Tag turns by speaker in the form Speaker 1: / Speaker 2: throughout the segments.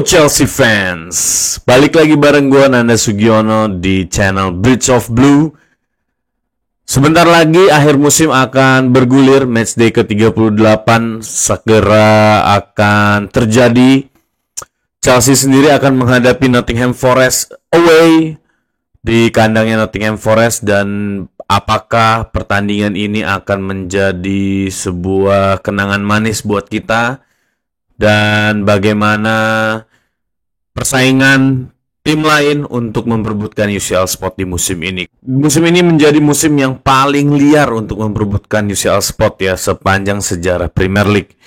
Speaker 1: Chelsea fans, balik lagi bareng gue Nanda Sugiono di channel Bridge of Blue. Sebentar lagi akhir musim akan bergulir, matchday ke-38 segera akan terjadi. Chelsea sendiri akan menghadapi Nottingham Forest away di kandangnya Nottingham Forest, dan apakah pertandingan ini akan menjadi sebuah kenangan manis buat kita? Dan bagaimana persaingan tim lain untuk memperebutkan UCL spot di musim ini. Musim ini menjadi musim yang paling liar untuk memperebutkan UCL spot ya sepanjang sejarah Premier League.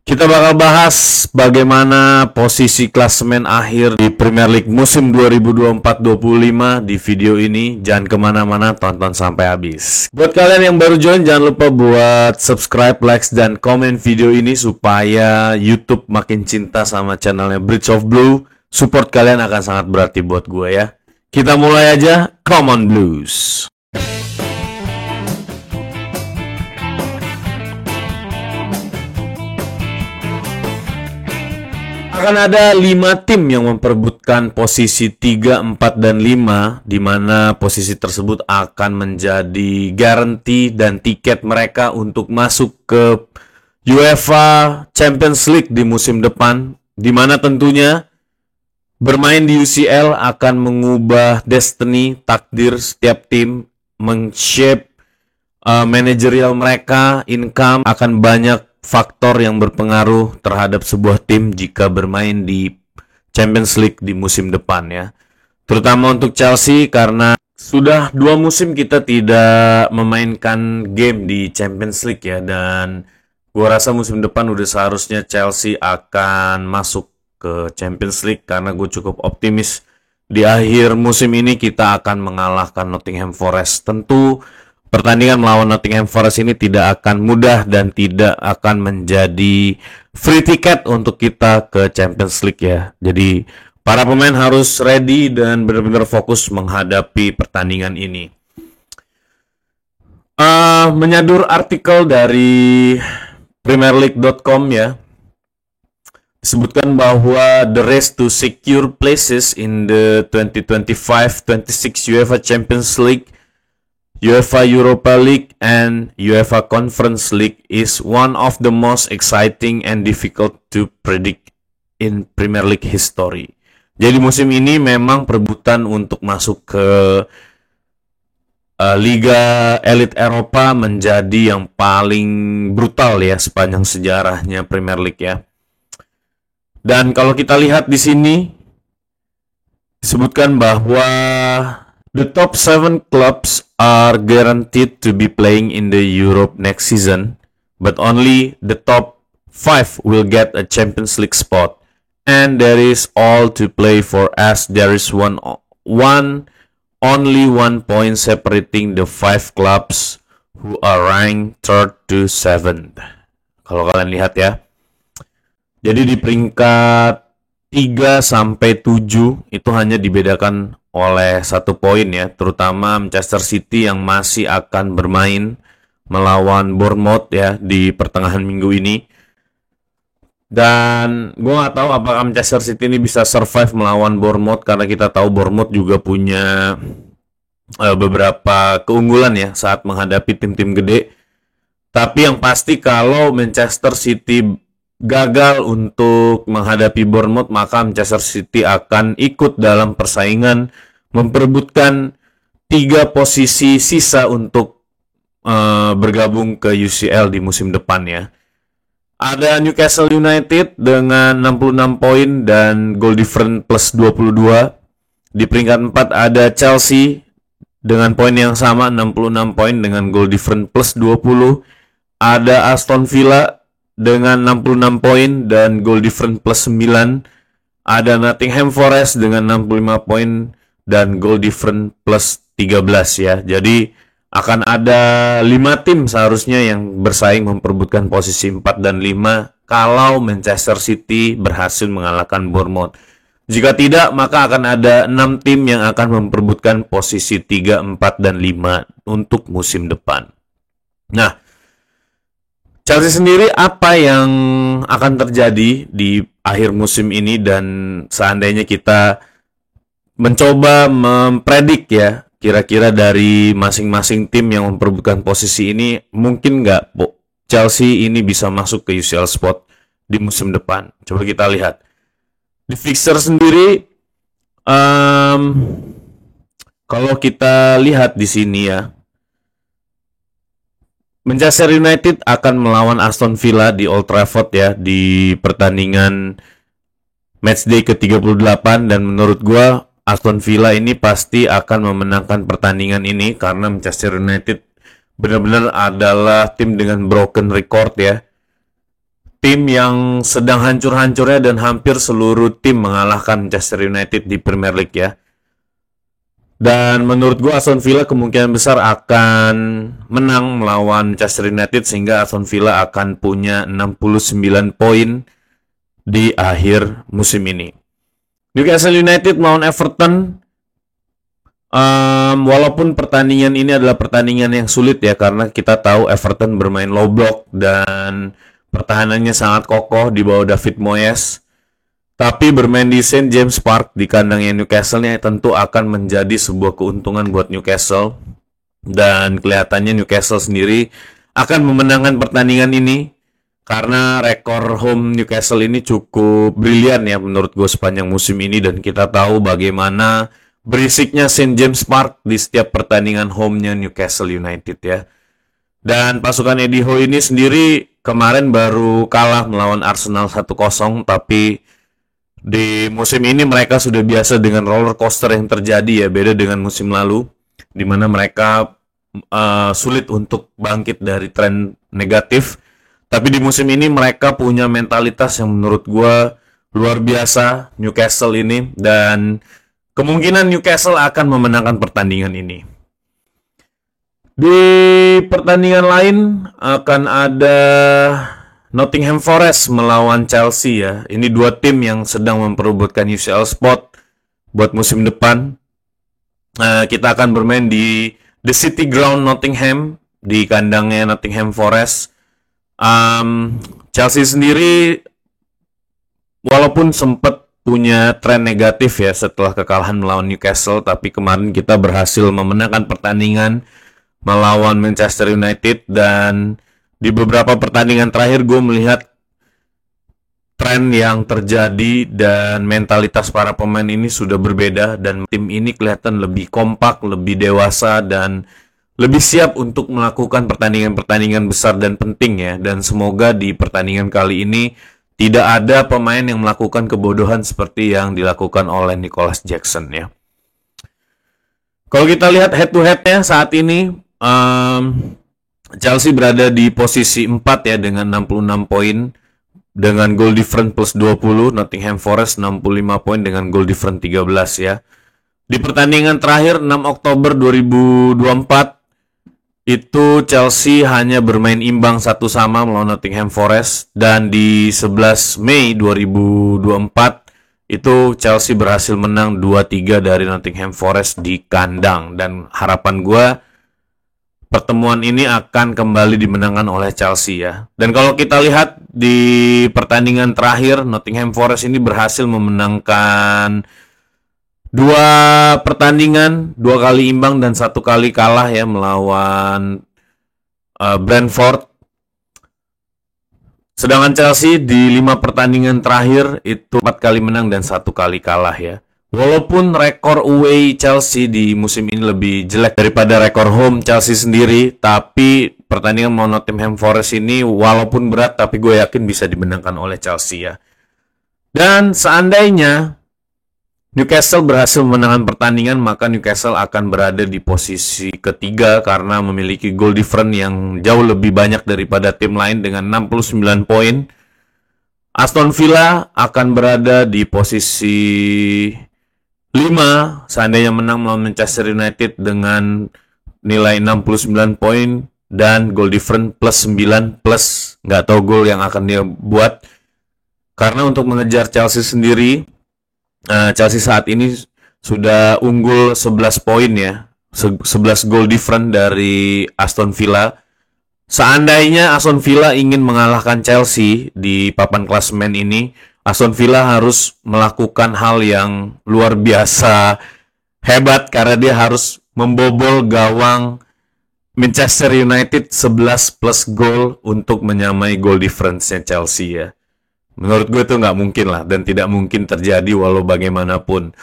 Speaker 1: Kita bakal bahas bagaimana posisi klasemen akhir di Premier League musim 2024-25 di video ini. Jangan kemana-mana, tonton sampai habis. Buat kalian yang baru join, jangan lupa buat subscribe, like, dan komen video ini supaya YouTube makin cinta sama channelnya Bridge of Blue. Support kalian akan sangat berarti buat gue ya. Kita mulai aja, come on Blues! Akan ada 5 tim yang memperebutkan posisi 3, 4, dan 5, di mana posisi tersebut akan menjadi garansi dan tiket mereka untuk masuk ke UEFA Champions League di musim depan, di mana tentunya bermain di UCL akan mengubah destiny, takdir setiap tim, men-shape manajerial mereka, income, akan banyak faktor yang berpengaruh terhadap sebuah tim jika bermain di Champions League di musim depan ya. Terutama untuk Chelsea karena sudah 2 musim kita tidak memainkan game di Champions League ya, dan gua rasa musim depan udah seharusnya Chelsea akan masuk ke Champions League karena gue cukup optimis di akhir musim ini kita akan mengalahkan Nottingham Forest. Tentu pertandingan melawan Nottingham Forest ini tidak akan mudah dan tidak akan menjadi free ticket untuk kita ke Champions League ya. Jadi para pemain harus ready dan benar-benar fokus menghadapi pertandingan ini. Menyadur artikel dari PremierLeague.com ya, disebutkan bahwa the race to secure places in the 2025-26 UEFA Champions League, UEFA Europa League, and UEFA Conference League is one of the most exciting and difficult to predict in Premier League history. Jadi musim ini memang perebutan untuk masuk ke Liga Elit Eropa menjadi yang paling brutal ya sepanjang sejarahnya Premier League ya. Dan kalau kita lihat di sini disebutkan bahwa the top 7 clubs are guaranteed to be playing in the Europe next season, but only the top 5 will get a Champions League spot, and there is all to play for as there is only one point separating the 5 clubs who are ranked 3rd to 7th. Kalau kalian lihat ya. Jadi di peringkat 3 sampai 7 itu hanya dibedakan oleh 1 poin ya, terutama Manchester City yang masih akan bermain melawan Bournemouth ya di pertengahan minggu ini. Dan gue gak tahu apakah Manchester City ini bisa survive melawan Bournemouth, karena kita tahu Bournemouth juga punya beberapa keunggulan ya saat menghadapi tim-tim gede. Tapi yang pasti kalau Manchester City gagal untuk menghadapi Bournemouth, maka Manchester City akan ikut dalam persaingan memperebutkan 3 posisi sisa untuk bergabung ke UCL di musim depan ya. Ada Newcastle United dengan 66 poin dan goal difference plus 22. Di peringkat 4 ada Chelsea dengan poin yang sama 66 poin dengan goal difference plus 20. Ada Aston Villa dengan 66 poin dan goal difference plus 9. Ada Nottingham Forest dengan 65 poin dan goal difference plus 13 ya. Jadi akan ada 5 tim seharusnya yang bersaing memperebutkan posisi 4 dan 5 kalau Manchester City berhasil mengalahkan Bournemouth. Jika tidak, maka akan ada 6 tim yang akan memperebutkan posisi 3, 4, dan 5 untuk musim depan. Nah, Chelsea sendiri apa yang akan terjadi di akhir musim ini, dan seandainya kita mencoba mempredik ya, kira-kira dari masing-masing tim yang memperebutkan posisi ini, mungkin nggak Chelsea ini bisa masuk ke UCL spot di musim depan. Coba kita lihat. Di fixture sendiri, kalau kita lihat di sini ya, Manchester United akan melawan Aston Villa di Old Trafford ya, di pertandingan matchday ke-38, dan menurut gua Aston Villa ini pasti akan memenangkan pertandingan ini karena Manchester United benar-benar adalah tim dengan broken record ya. Tim yang sedang hancur-hancurnya dan hampir seluruh tim mengalahkan Manchester United di Premier League ya. Dan menurut gue Aston Villa kemungkinan besar akan menang melawan Manchester United, sehingga Aston Villa akan punya 69 poin di akhir musim ini. Newcastle United melawan Everton, walaupun pertandingan ini adalah pertandingan yang sulit ya, karena kita tahu Everton bermain low block dan pertahanannya sangat kokoh di bawah David Moyes. Tapi bermain di St. James Park di kandangnya Newcastle nya tentu akan menjadi sebuah keuntungan buat Newcastle. Dan kelihatannya Newcastle sendiri akan memenangkan pertandingan ini karena rekor home Newcastle ini cukup brilian ya menurut gue sepanjang musim ini. Dan kita tahu bagaimana berisiknya St. James Park di setiap pertandingan home-nya Newcastle United ya. Dan pasukan Eddie Howe ini sendiri kemarin baru kalah melawan Arsenal 1-0, tapi di musim ini mereka sudah biasa dengan roller coaster yang terjadi ya, beda dengan musim lalu di mana mereka sulit untuk bangkit dari tren negatif. Tapi di musim ini mereka punya mentalitas yang menurut gue luar biasa Newcastle ini, dan kemungkinan Newcastle akan memenangkan pertandingan ini. Di pertandingan lain akan ada Nottingham Forest melawan Chelsea ya. Ini dua tim yang sedang memperebutkan UCL spot buat musim depan. Kita akan bermain di The City Ground Nottingham, di kandangnya Nottingham Forest. Chelsea sendiri walaupun sempat punya tren negatif ya setelah kekalahan melawan Newcastle, tapi kemarin kita berhasil memenangkan pertandingan melawan Manchester United. Dan di beberapa pertandingan terakhir gue melihat tren yang terjadi dan mentalitas para pemain ini sudah berbeda, dan tim ini kelihatan lebih kompak, lebih dewasa, dan lebih siap untuk melakukan pertandingan-pertandingan besar dan penting ya. Dan semoga di pertandingan kali ini tidak ada pemain yang melakukan kebodohan seperti yang dilakukan oleh Nicholas Jackson ya. Kalau kita lihat head to head-nya saat ini, Chelsea berada di posisi 4 ya dengan 66 poin dengan goal difference plus 20. Nottingham Forest 65 poin dengan goal difference 13 ya. Di pertandingan terakhir 6 Oktober 2024 itu Chelsea hanya bermain imbang 1-1 melawan Nottingham Forest, dan di 11 Mei 2024 itu Chelsea berhasil menang 2-3 dari Nottingham Forest di kandang. Dan harapan gue pertemuan ini akan kembali dimenangkan oleh Chelsea ya. Dan kalau kita lihat di pertandingan terakhir, Nottingham Forest ini berhasil memenangkan 2 pertandingan, 2 kali imbang dan 1 kali kalah ya melawan Brentford. Sedangkan Chelsea di 5 pertandingan terakhir itu 4 kali menang dan 1 kali kalah ya. Walaupun rekor away Chelsea di musim ini lebih jelek daripada rekor home Chelsea sendiri, tapi pertandingan melawan Nottingham Forest ini walaupun berat, tapi gue yakin bisa dimenangkan oleh Chelsea ya. Dan seandainya Newcastle berhasil memenangkan pertandingan, maka Newcastle akan berada di posisi ketiga karena memiliki goal difference yang jauh lebih banyak daripada tim lain dengan 69 poin. Aston Villa akan berada di posisi 5 seandainya menang melawan Manchester United dengan nilai 69 poin dan goal difference plus 9 plus nggak tahu gol yang akan dia buat. Karena untuk mengejar Chelsea sendiri, Chelsea saat ini sudah unggul 11 poin ya, 11 goal difference dari Aston Villa. Seandainya Aston Villa ingin mengalahkan Chelsea di papan klasemen ini, Aston Villa harus melakukan hal yang luar biasa hebat karena dia harus membobol gawang Manchester United 11 plus gol untuk menyamai goal difference-nya Chelsea ya. Menurut gue itu nggak mungkin lah dan tidak mungkin terjadi walau bagaimanapun.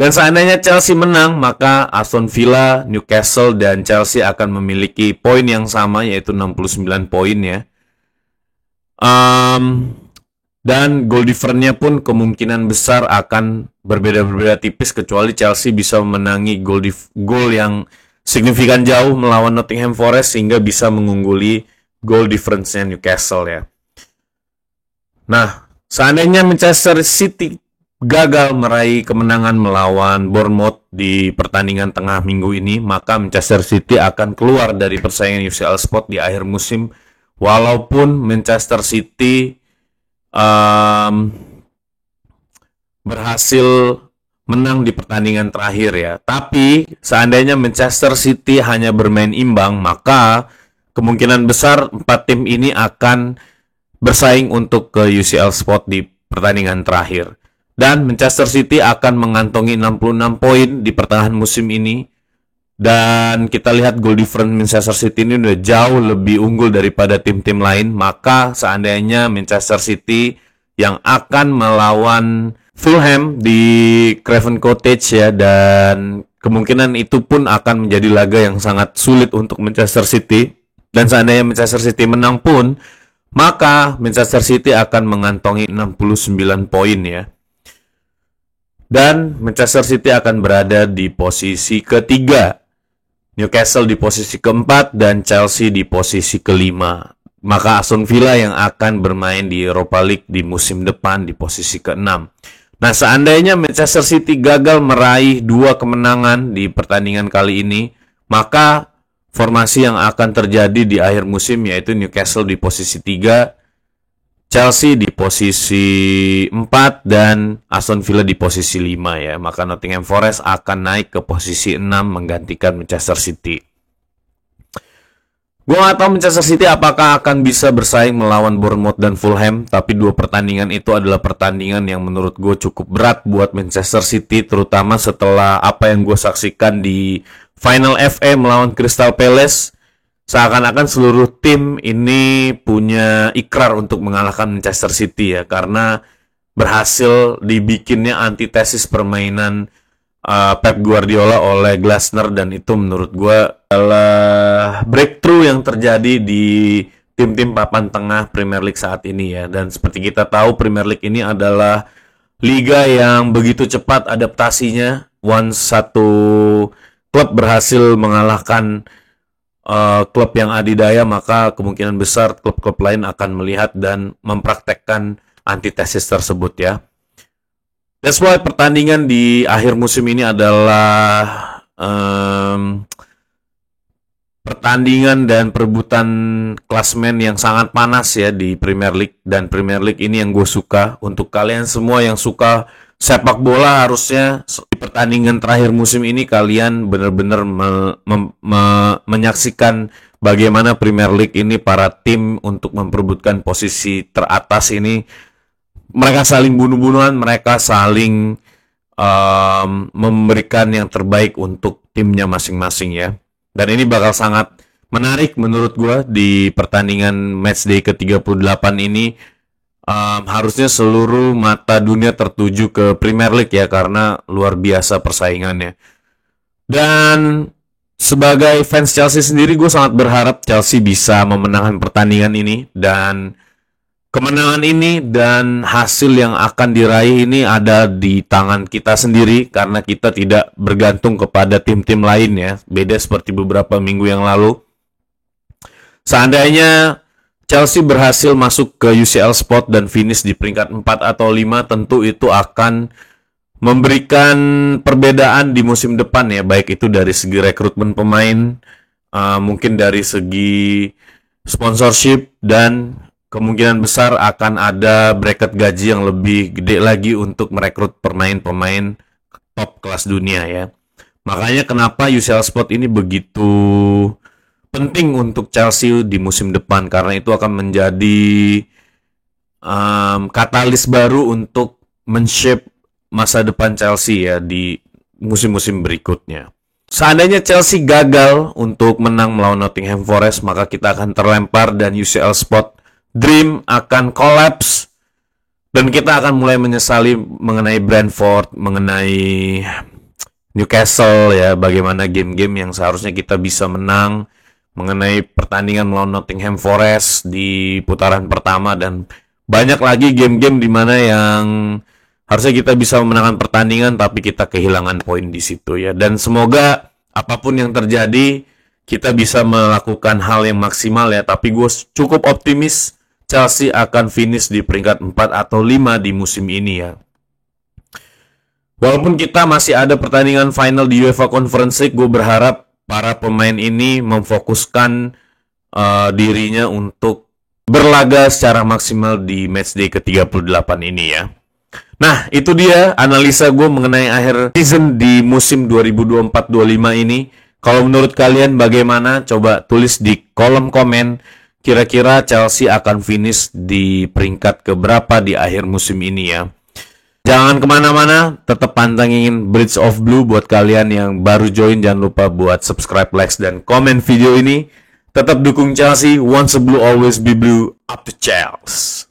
Speaker 1: Dan seandainya Chelsea menang, maka Aston Villa, Newcastle, dan Chelsea akan memiliki poin yang sama, yaitu 69 poin ya. Dan goal difference-nya pun kemungkinan besar akan berbeda-beda tipis, kecuali Chelsea bisa memenangi gol yang signifikan jauh melawan Nottingham Forest, sehingga bisa mengungguli goal difference-nya Newcastle ya. Nah, seandainya Manchester City gagal meraih kemenangan melawan Bournemouth di pertandingan tengah minggu ini, maka Manchester City akan keluar dari persaingan UCL spot di akhir musim, walaupun Manchester City berhasil menang di pertandingan terakhir ya. Tapi seandainya Manchester City hanya bermain imbang, maka kemungkinan besar 4 tim ini akan bersaing untuk ke UCL spot di pertandingan terakhir. Dan Manchester City akan mengantongi 66 poin di pertengahan musim ini. Dan kita lihat goal difference Manchester City ini udah jauh lebih unggul daripada tim-tim lain. Maka seandainya Manchester City yang akan melawan Fulham di Craven Cottage ya, dan kemungkinan itu pun akan menjadi laga yang sangat sulit untuk Manchester City. Dan seandainya Manchester City menang pun, maka Manchester City akan mengantongi 69 poin ya. Dan Manchester City akan berada di posisi ketiga, Newcastle di posisi keempat, dan Chelsea di posisi kelima. Maka Aston Villa yang akan bermain di Europa League di musim depan di posisi keenam. Nah, seandainya Manchester City gagal meraih 2 kemenangan di pertandingan kali ini, maka formasi yang akan terjadi di akhir musim yaitu Newcastle di posisi 3, Chelsea di posisi 4, dan Aston Villa di posisi 5 ya. Maka Nottingham Forest akan naik ke posisi 6 menggantikan Manchester City. Gue gak tahu Manchester City apakah akan bisa bersaing melawan Bournemouth dan Fulham, tapi 2 pertandingan itu adalah pertandingan yang menurut gue cukup berat buat Manchester City, terutama setelah apa yang gue saksikan di Final FA melawan Crystal Palace. Seakan-akan seluruh tim ini punya ikrar untuk mengalahkan Manchester City ya, karena berhasil dibikinnya antitesis permainan Pep Guardiola oleh Glasner, dan itu menurut gue adalah breakthrough yang terjadi di tim-tim papan tengah Premier League saat ini ya. Dan seperti kita tahu, Premier League ini adalah liga yang begitu cepat adaptasinya. Once satu klub berhasil mengalahkan klub yang adidaya, maka kemungkinan besar klub-klub lain akan melihat dan mempraktekkan antitesis tersebut ya. That's why pertandingan di akhir musim ini adalah pertandingan dan perebutan klasemen yang sangat panas ya di Premier League. Dan Premier League ini yang gue suka. Untuk kalian semua yang suka sepak bola, harusnya di pertandingan terakhir musim ini kalian benar-benar menyaksikan bagaimana Premier League ini, para tim untuk memperebutkan posisi teratas ini, mereka saling bunuh-bunuhan, mereka saling memberikan yang terbaik untuk timnya masing-masing ya. Dan ini bakal sangat menarik menurut gue di pertandingan matchday ke-38 ini. Harusnya seluruh mata dunia tertuju ke Premier League ya, karena luar biasa persaingannya. Dan sebagai fans Chelsea sendiri, gue sangat berharap Chelsea bisa memenangkan pertandingan ini. Dan kemenangan ini dan hasil yang akan diraih ini ada di tangan kita sendiri, karena kita tidak bergantung kepada tim-tim lain ya. Beda seperti beberapa minggu yang lalu. Seandainya Chelsea berhasil masuk ke UCL spot dan finish di peringkat 4 atau 5, tentu itu akan memberikan perbedaan di musim depan ya, baik itu dari segi rekrutmen pemain, mungkin dari segi sponsorship, dan kemungkinan besar akan ada bracket gaji yang lebih gede lagi untuk merekrut pemain-pemain top kelas dunia ya. Makanya kenapa UCL spot ini begitu penting untuk Chelsea di musim depan karena itu akan menjadi katalis baru untuk men-shape masa depan Chelsea ya di musim-musim berikutnya. Seandainya Chelsea gagal untuk menang melawan Nottingham Forest, maka kita akan terlempar dan UCL spot dream akan collapse dan kita akan mulai menyesali mengenai Brentford, mengenai Newcastle ya, bagaimana game-game yang seharusnya kita bisa menang, mengenai pertandingan melawan Nottingham Forest di putaran pertama dan banyak lagi game-game di mana yang harusnya kita bisa memenangkan pertandingan tapi kita kehilangan poin di situ ya. Dan semoga apapun yang terjadi kita bisa melakukan hal yang maksimal ya. Tapi gue cukup optimis Chelsea akan finish di peringkat 4 atau 5 di musim ini ya. Walaupun kita masih ada pertandingan final di UEFA Conference League, gue berharap para pemain ini memfokuskan dirinya untuk berlaga secara maksimal di matchday ke-38 ini ya. Nah, itu dia analisa gue mengenai akhir season di musim 2024-25 ini. Kalau menurut kalian bagaimana? Coba tulis di kolom komen. Kira-kira Chelsea akan finish di peringkat keberapa di akhir musim ini ya. Jangan kemana-mana, tetap pantengin Bridge of Blue. Buat kalian yang baru join, jangan lupa buat subscribe, like, dan komen video ini. Tetap dukung Chelsea, once a blue, always be blue, up to Chelsea.